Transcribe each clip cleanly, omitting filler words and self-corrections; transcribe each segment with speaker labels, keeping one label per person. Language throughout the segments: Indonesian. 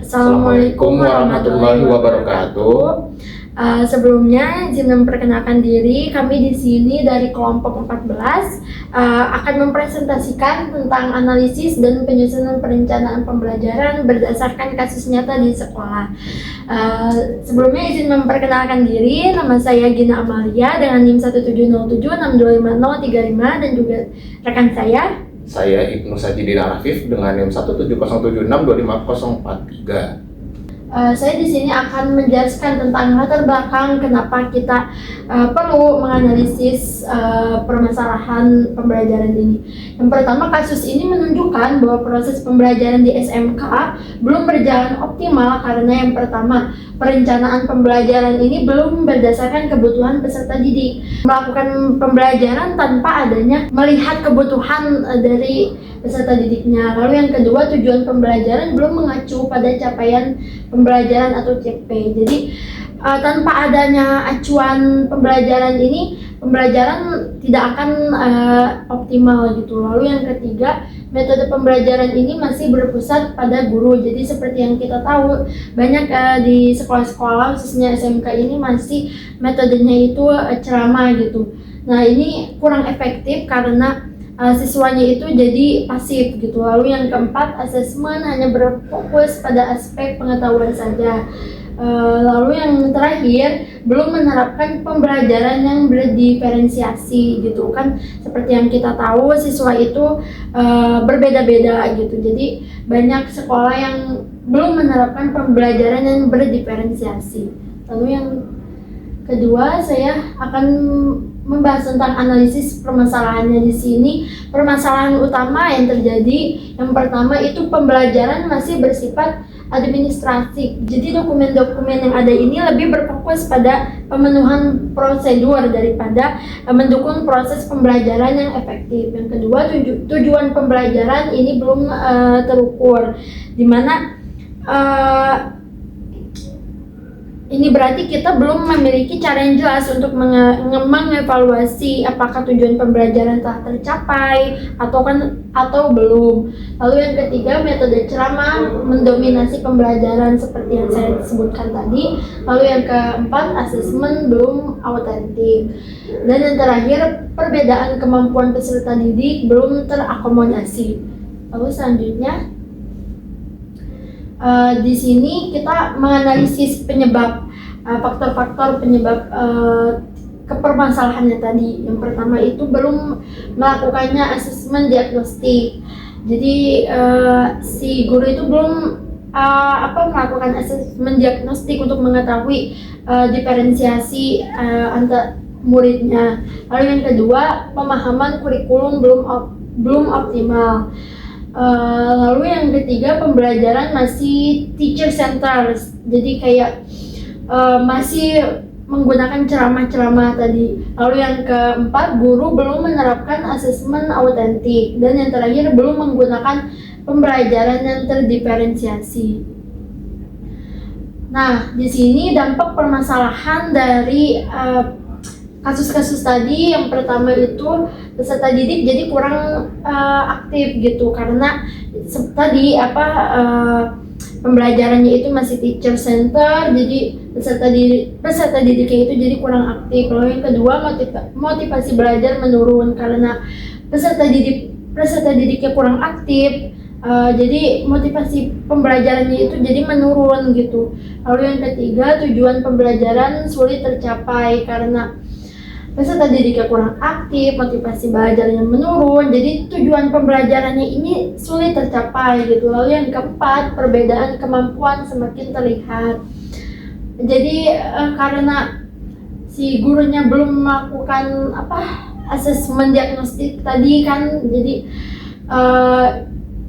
Speaker 1: Assalamualaikum warahmatullahi wabarakatuh. Sebelumnya izin memperkenalkan diri, kami di sini dari kelompok 14 akan mempresentasikan tentang analisis dan penyusunan perencanaan pembelajaran berdasarkan kasus nyata di sekolah. Sebelumnya izin memperkenalkan diri, nama saya Gina Amalia dengan NIM 17076255035 dan juga rekan
Speaker 2: saya Ibnu Sajidin Arafif dengan NIM 17076255043.
Speaker 1: Saya di sini akan menjelaskan tentang latar belakang kenapa kita perlu menganalisis permasalahan pembelajaran ini. Yang pertama, kasus ini menunjukkan bahwa proses pembelajaran di SMK belum berjalan optimal karena yang pertama, perencanaan pembelajaran ini belum berdasarkan kebutuhan peserta didik. Melakukan pembelajaran tanpa adanya melihat kebutuhan dari peserta didiknya. Lalu yang kedua, tujuan pembelajaran belum mengacu pada capaian pembelajaran atau CP. Jadi tanpa adanya acuan pembelajaran ini, pembelajaran tidak akan optimal gitu. Lalu yang ketiga, metode pembelajaran ini masih berpusat pada guru. Jadi seperti yang kita tahu, banyak di sekolah-sekolah khususnya SMK ini masih metodenya itu ceramah gitu. Nah, ini kurang efektif karena siswanya itu jadi pasif gitu. Lalu yang keempat, asesmen hanya berfokus pada aspek pengetahuan saja. Lalu yang terakhir, belum menerapkan pembelajaran yang berdiferensiasi gitu kan. Seperti yang kita tahu, siswa itu berbeda-beda gitu. Jadi banyak sekolah yang belum menerapkan pembelajaran yang berdiferensiasi. Lalu yang kedua, saya akan membahas tentang analisis permasalahannya di sini. Permasalahan utama yang terjadi, yang pertama itu pembelajaran masih bersifat administratif. Jadi dokumen-dokumen yang ada ini lebih berfokus pada pemenuhan prosedur daripada mendukung proses pembelajaran yang efektif. Yang kedua, tujuan pembelajaran ini belum terukur, di mana ini berarti kita belum memiliki cara yang jelas untuk mengevaluasi apakah tujuan pembelajaran telah tercapai atau belum. Lalu yang ketiga, metode ceramah mendominasi pembelajaran seperti yang saya sebutkan tadi. Lalu yang keempat, asesmen belum autentik. Dan yang terakhir, perbedaan kemampuan peserta didik belum terakomodasi. Lalu selanjutnya, di sini kita menganalisis penyebab faktor-faktor penyebab kepermasalahannya tadi. Yang pertama itu belum melakukannya asesmen diagnostik. Jadi si guru itu belum melakukan asesmen diagnostik untuk mengetahui diferensiasi antar muridnya. Lalu yang kedua, pemahaman kurikulum belum optimal. Lalu yang ketiga, pembelajaran masih teacher center. Jadi kayak masih menggunakan ceramah-ceramah tadi. Lalu yang keempat, guru belum menerapkan asesmen autentik. Dan yang terakhir, belum menggunakan pembelajaran yang terdiferensiasi. Nah, di sini dampak permasalahan dari kasus-kasus tadi. Yang pertama itu peserta didik jadi kurang aktif gitu, karena tadi pembelajarannya itu masih teacher center, jadi peserta didiknya itu jadi kurang aktif. Lalu yang kedua, motivasi belajar menurun karena peserta didiknya kurang aktif. Jadi motivasi pembelajarannya itu jadi menurun gitu. Lalu yang ketiga, tujuan pembelajaran sulit tercapai karena peserta didiknya kurang aktif, motivasi belajarnya menurun, jadi tujuan pembelajarannya ini sulit tercapai gitu. Lalu yang keempat, perbedaan kemampuan semakin terlihat. Jadi karena si gurunya belum melakukan asesmen diagnostik tadi kan, jadi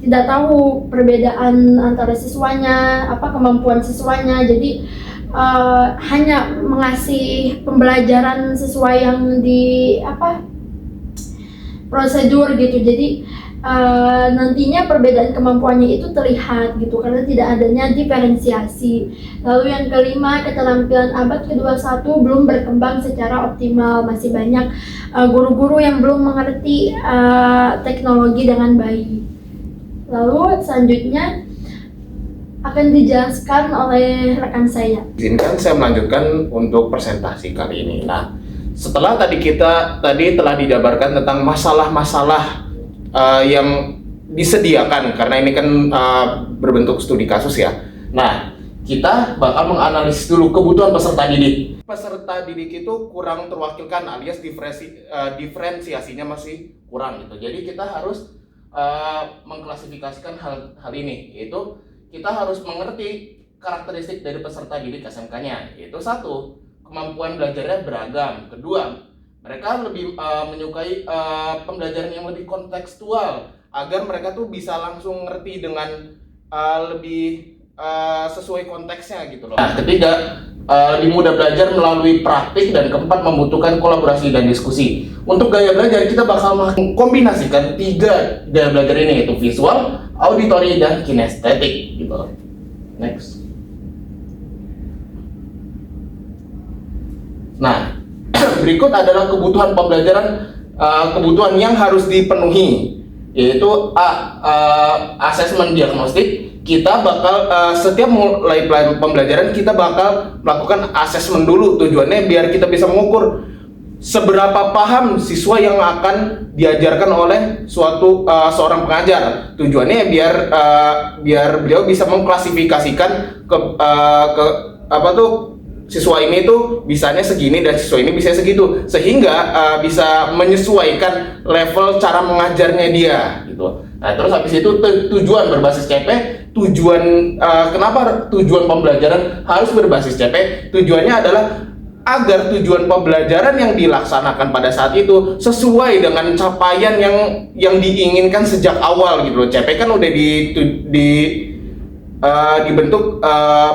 Speaker 1: tidak tahu perbedaan antara siswanya, kemampuan siswanya. Jadi hanya mengasih pembelajaran sesuai yang di prosedur gitu. Jadi nantinya perbedaan kemampuannya itu terlihat gitu karena tidak adanya diferensiasi. Lalu yang kelima, keterampilan abad ke-21 belum berkembang secara optimal. Masih banyak guru-guru yang belum mengerti teknologi dengan baik. Lalu selanjutnya, akan dijelaskan oleh rekan saya.
Speaker 2: Izinkan saya melanjutkan untuk presentasi kali ini. Nah, setelah tadi telah dijabarkan tentang masalah-masalah yang disediakan, karena ini kan berbentuk studi kasus ya. Nah, kita bakal menganalisis dulu kebutuhan peserta didik. Peserta didik itu kurang terwakilkan, alias diferensiasinya masih kurang gitu. Jadi kita harus mengklasifikasikan hal ini, yaitu kita harus mengerti karakteristik dari peserta didik SMK-nya, yaitu satu, kemampuan belajarnya beragam. Kedua, mereka lebih menyukai pembelajaran yang lebih kontekstual agar mereka tuh bisa langsung ngerti dengan lebih sesuai konteksnya gitu loh. Nah, ketiga, lebih mudah belajar melalui praktik, dan keempat, membutuhkan kolaborasi dan diskusi. Untuk gaya belajar kita bakal mengkombinasikan 3 gaya belajar ini, yaitu visual, auditory, dan kinestetik gitu. Next. Nah, berikut adalah kebutuhan pembelajaran, kebutuhan yang harus dipenuhi, yaitu asesmen diagnostik. Kita bakal setiap mulai pembelajaran kita bakal melakukan asesmen dulu, tujuannya biar kita bisa mengukur seberapa paham siswa yang akan diajarkan oleh seorang pengajar. Tujuannya biar beliau bisa mengklasifikasikan siswa ini tuh bisanya segini dan siswa ini bisa segitu, sehingga bisa menyesuaikan level cara mengajarnya dia gitu. Nah, terus habis itu tujuan berbasis CP. Kenapa tujuan pembelajaran harus berbasis CP? Tujuannya adalah agar tujuan pembelajaran yang dilaksanakan pada saat itu sesuai dengan capaian yang diinginkan sejak awal gitu loh. CP kan udah dibentuk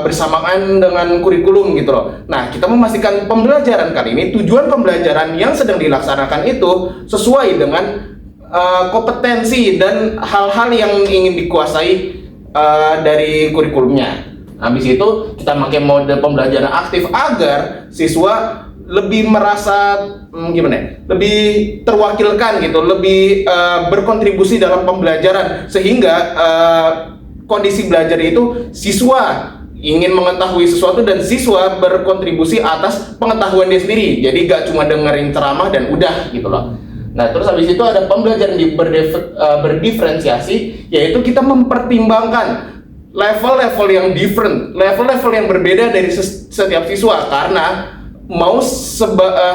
Speaker 2: bersamaan dengan kurikulum gitu loh. Nah, kita memastikan pembelajaran kali ini, tujuan pembelajaran yang sedang dilaksanakan itu sesuai dengan kompetensi dan hal-hal yang ingin dikuasai dari kurikulumnya. Habis itu kita pakai mode pembelajaran aktif agar siswa lebih merasa lebih terwakilkan gitu, lebih berkontribusi dalam pembelajaran, sehingga kondisi belajar itu siswa ingin mengetahui sesuatu dan siswa berkontribusi atas pengetahuan dia sendiri. Jadi gak cuma dengerin ceramah dan udah gitu loh. Nah, terus habis itu ada pembelajaran berdiferensiasi, yaitu kita mempertimbangkan level-level yang different, level-level yang berbeda dari setiap siswa, karena mau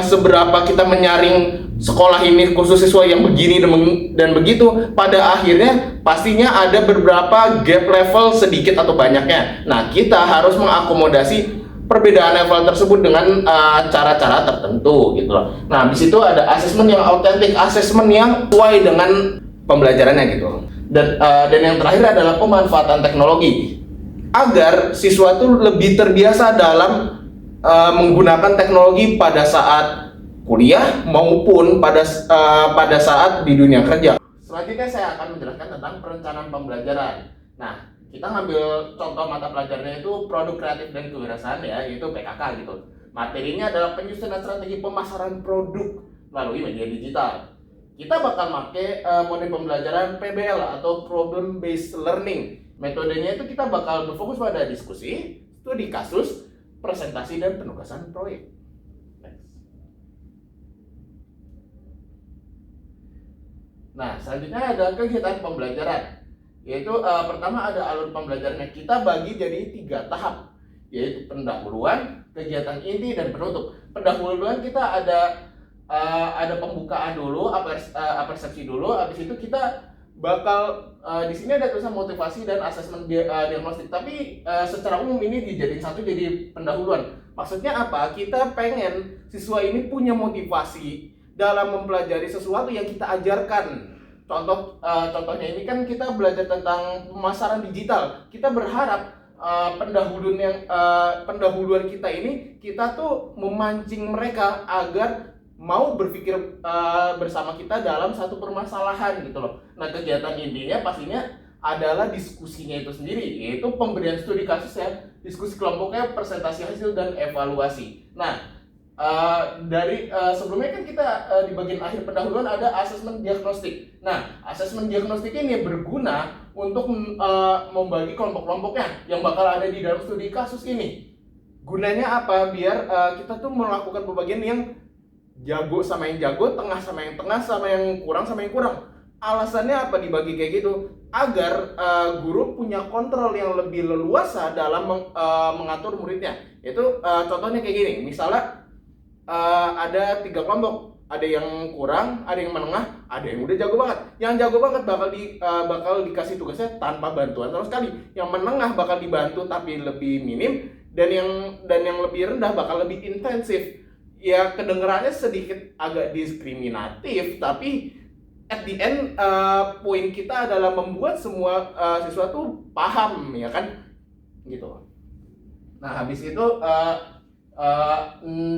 Speaker 2: seberapa kita menyaring sekolah ini khusus siswa yang begini dan begitu, pada akhirnya pastinya ada beberapa gap level sedikit atau banyaknya. Nah, kita harus mengakomodasi perbedaan level tersebut dengan cara-cara tertentu gitu loh. Nah, habis itu ada asesmen yang autentik, asesmen yang sesuai dengan pembelajarannya gitu. Dan yang terakhir adalah pemanfaatan teknologi agar siswa itu lebih terbiasa dalam menggunakan teknologi pada saat kuliah maupun pada saat di dunia kerja. Selanjutnya saya akan menjelaskan tentang perencanaan pembelajaran. Nah, kita ngambil contoh mata pelajarannya itu produk kreatif dan kewirausahaan ya, yaitu PKK gitu. Materinya adalah penyusunan strategi pemasaran produk melalui media digital. Kita bakal pakai mode pembelajaran PBL atau problem based learning. Metodenya itu kita bakal berfokus pada diskusi, studi kasus, presentasi, dan penugasan proyek. Nah, selanjutnya ada kegiatan pembelajaran, yaitu pertama ada alur pembelajarannya. Kita bagi jadi 3 tahap, yaitu pendahuluan, kegiatan inti, dan penutup. Pendahuluan kita ada pembukaan dulu, persepsi dulu. Habis itu kita bakal di sini ada tulisan motivasi dan asesmen diagnostik, tapi secara umum ini dijadiin satu jadi pendahuluan. Maksudnya apa? Kita pengen siswa ini punya motivasi dalam mempelajari sesuatu yang kita ajarkan. Contohnya ini kan kita belajar tentang pemasaran digital. Kita berharap pendahuluan kita ini kita tuh memancing mereka agar mau berpikir bersama kita dalam satu permasalahan gitu loh. Nah, kegiatan intinya pastinya adalah diskusinya itu sendiri, yaitu pemberian studi kasus ya, diskusi kelompoknya, presentasi hasil, dan evaluasi. Nah, sebelumnya kan kita di bagian akhir pendahuluan ada asesmen diagnostik. Nah, asesmen diagnostik ini berguna untuk membagi kelompok-kelompoknya yang bakal ada di dalam studi kasus ini. Gunanya apa? Biar kita tuh melakukan pembagian yang jago sama yang jago, tengah sama yang tengah, sama yang kurang sama yang kurang. Alasannya apa dibagi kayak gitu? Agar guru punya kontrol yang lebih leluasa dalam mengatur muridnya. Itu contohnya kayak gini. Misalnya ada 3 kelompok, ada yang kurang, ada yang menengah, ada yang udah jago banget. Yang jago banget bakal dikasih tugasnya tanpa bantuan sama sekali. Yang menengah bakal dibantu tapi lebih minim, dan yang lebih rendah bakal lebih intensif. Ya kedengerannya sedikit agak diskriminatif, tapi at the end poin kita adalah membuat semua siswa tuh paham, ya kan, gitu. Nah habis itu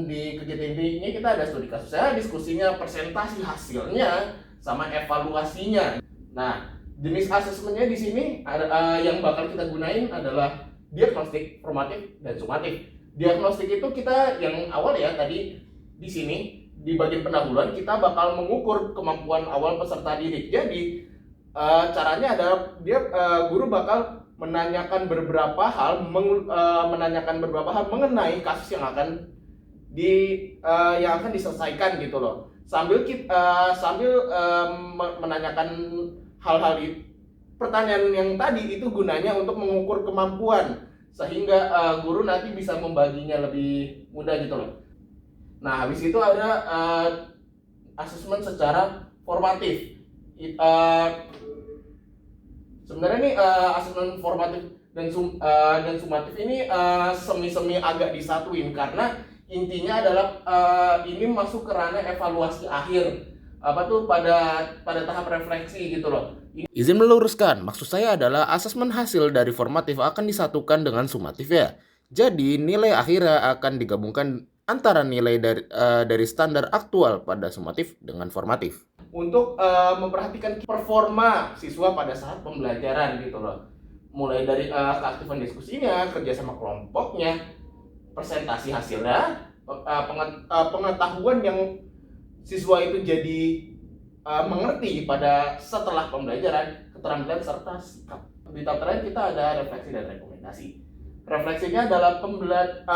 Speaker 2: di kegiatan ini kita ada studi kasusnya, diskusinya, presentasi hasilnya, sama evaluasinya. Nah, jenis asesmennya di sini ada yang bakal kita gunain adalah diagnostik, formatif, dan sumatif. Diagnostik itu kita yang awal ya tadi di sini di bagian pendahuluan kita bakal mengukur kemampuan awal peserta didik. Jadi caranya adalah guru bakal menanyakan beberapa hal mengenai kasus yang akan diselesaikan gitu loh, sambil menanyakan hal-hal pertanyaan yang tadi itu gunanya untuk mengukur kemampuan sehingga guru nanti bisa membaginya lebih mudah gitu loh. Nah habis itu ada asesmen secara formatif. Sebenarnya nih asesmen formatif dan sumatif ini semi-semi agak disatuin karena intinya adalah ini masuk ke ranah evaluasi akhir pada tahap refleksi gitu loh.
Speaker 3: Izin meluruskan, maksud saya adalah asesmen hasil dari formatif akan disatukan dengan sumatif ya. Jadi nilai akhirnya akan digabungkan antara nilai dari standar aktual pada sumatif dengan formatif.
Speaker 2: Untuk memperhatikan performa siswa pada saat pembelajaran gitu loh. Mulai dari keaktifan diskusinya, kerja sama kelompoknya, presentasi hasilnya, pengetahuan yang siswa itu jadi mengerti pada setelah pembelajaran, keterampilan serta sikap. Di tahap terakhir kita ada refleksi dan rekomendasi. Refleksinya adalah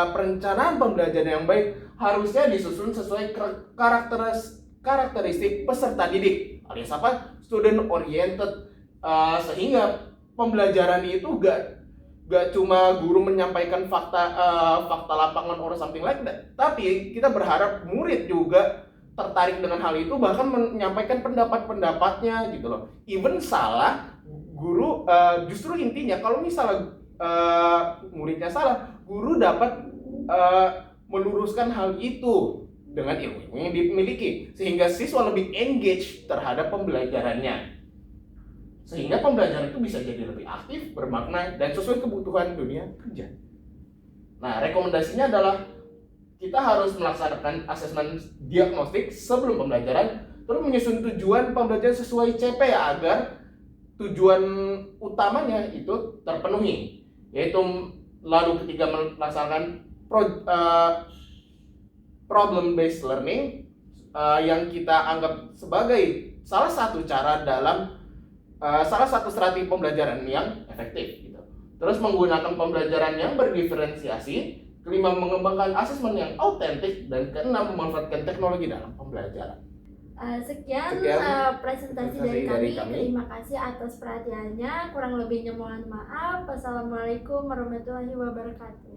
Speaker 2: perencanaan pembelajaran yang baik harusnya disusun sesuai karakteristik peserta didik, alias apa? Student oriented, sehingga pembelajaran itu gak cuma guru menyampaikan fakta lapangan or something like that, tapi kita berharap murid juga tertarik dengan hal itu, bahkan menyampaikan pendapat-pendapatnya gitu loh. Even salah, guru justru intinya kalau misalnya muridnya salah, guru dapat meluruskan hal itu dengan ilmu yang dimiliki sehingga siswa lebih engage terhadap pembelajarannya, sehingga pembelajaran itu bisa jadi lebih aktif, bermakna, dan sesuai kebutuhan dunia kerja. Nah rekomendasinya adalah kita harus melaksanakan asesmen diagnostik sebelum pembelajaran, terus menyusun tujuan pembelajaran sesuai CP agar tujuan utamanya itu terpenuhi, yaitu lalu ketiga melaksanakan problem based learning yang kita anggap sebagai salah satu cara dalam salah satu strategi pembelajaran yang efektif gitu. Terus menggunakan pembelajaran yang berdiferensiasi, kelima mengembangkan asesmen yang autentik, dan keenam memanfaatkan teknologi dalam pembelajaran.
Speaker 1: Sekian presentasi dari kami. Terima kasih atas perhatiannya. Kurang lebihnya mohon maaf. Wassalamualaikum warahmatullahi wabarakatuh.